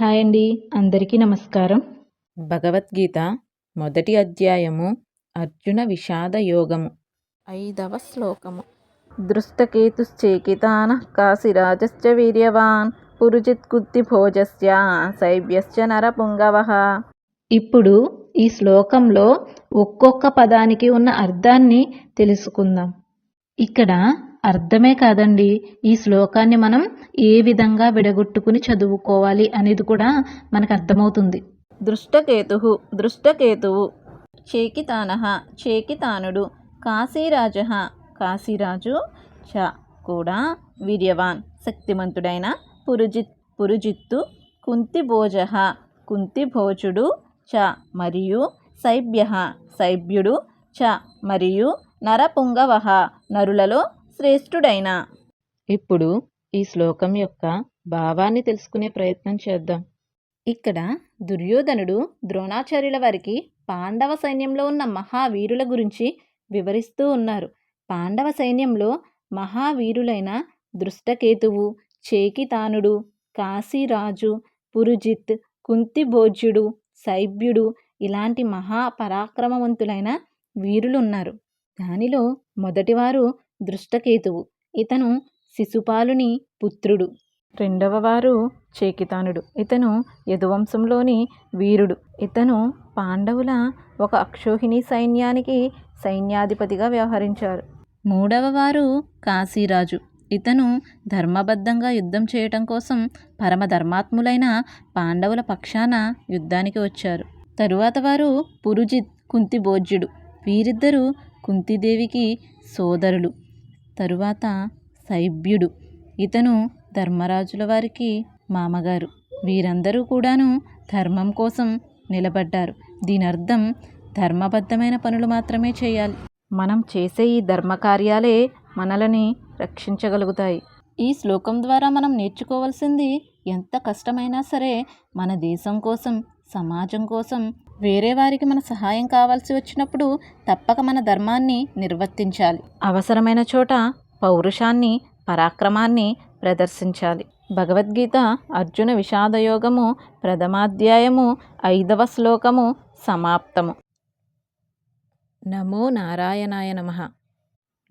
Hi అండి, అందరికీ నమస్కారం. భగవద్గీత మొదటి అధ్యాయము అర్జున విషాద యోగము 5వ శ్లోకము. దృష్టకేతుశ్చేకితానః కాశీరాజశ్చ వీర్యవాన్ పురుజిత్కుత్తిభోజస్య శైబ్యశ్చ నరపుంగవః. ఇప్పుడు ఈ శ్లోకంలో ఒక్కొక్క పదానికి ఉన్న అర్థాన్ని తెలుసుకుందాం. ఇక్కడ అర్థమే కాదండి, ఈ శ్లోకాన్ని మనం ఏ విధంగా విడగొట్టుకుని చదువుకోవాలి అనేది కూడా మనకు అర్థమవుతుంది. దృష్టకేతువు, చేకితానః చేకితానుడు, కాశీరాజః కాశీరాజు, చ కూడా, వీర్యవాన్ శక్తిమంతుడైన, పురుజిత్తు కుంతిభోజః కుంతిభోజుడు, చ మరియు, శైబ్యః శైబ్యుడు, చ మరియు, నరపుంగవః నరులలో శ్రేష్ఠుడైన. ఇప్పుడు ఈ శ్లోకం యొక్క భావాన్ని తెలుసుకునే ప్రయత్నం చేద్దాం. ఇక్కడ దుర్యోధనుడు ద్రోణాచార్యుల వారికి పాండవ సైన్యంలో ఉన్న మహావీరుల గురించి వివరిస్తూ ఉన్నారు. పాండవ సైన్యంలో మహావీరులైన దృష్టకేతువు, చేకితానుడు, కాశీరాజు, పురుజిత్, కుంతిభోజ్యుడు, శైబ్యుడు ఇలాంటి మహాపరాక్రమవంతులైన వీరులు ఉన్నారు. దానిలో మొదటివారు దృష్టకేతువు. ఇతను శిశుపాలుని పుత్రుడు. రెండవవారు చేకితానుడు. ఇతను యదువంశంలోని వీరుడు. ఇతను పాండవుల ఒక అక్షోహిణి సైన్యానికి సైన్యాధిపతిగా వ్యవహరించారు. మూడవవారు కాశీరాజు. ఇతను ధర్మబద్ధంగా యుద్ధం చేయటం కోసం పరమధర్మాత్ములైన పాండవుల పక్షాన యుద్ధానికి వచ్చారు. తరువాత వారు పురుజిత్, కుంతిభోజ్యుడు. వీరిద్దరూ కుంతిదేవికి సోదరులు. తరువాత శైబ్యుడు. ఇతను ధర్మరాజుల వారికి మామగారు. వీరందరూ కూడాను ధర్మం కోసం నిలబడ్డారు. దీని అర్థం ధర్మబద్ధమైన పనులు మాత్రమే చేయాలి. మనం చేసే ఈ ధర్మకార్యాలే మనల్ని రక్షించగలుగుతాయి. ఈ శ్లోకం ద్వారా మనం నేర్చుకోవాల్సింది, ఎంత కష్టమైనా సరే మన దేశం కోసం, సమాజం కోసం, వేరే వారికి మన సహాయం కావాల్సి వచ్చినప్పుడు తప్పక మన ధర్మాన్ని నిర్వర్తించాలి. అవసరమైన చోట పౌరుషాన్ని, పరాక్రమాన్ని ప్రదర్శించాలి. భగవద్గీత అర్జున విషాదయోగము ప్రథమాధ్యాయము 5వ శ్లోకము సమాప్తము. నమో నారాయణాయ నమః.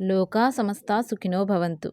లోకా సమస్తా సుఖినో భవంతు.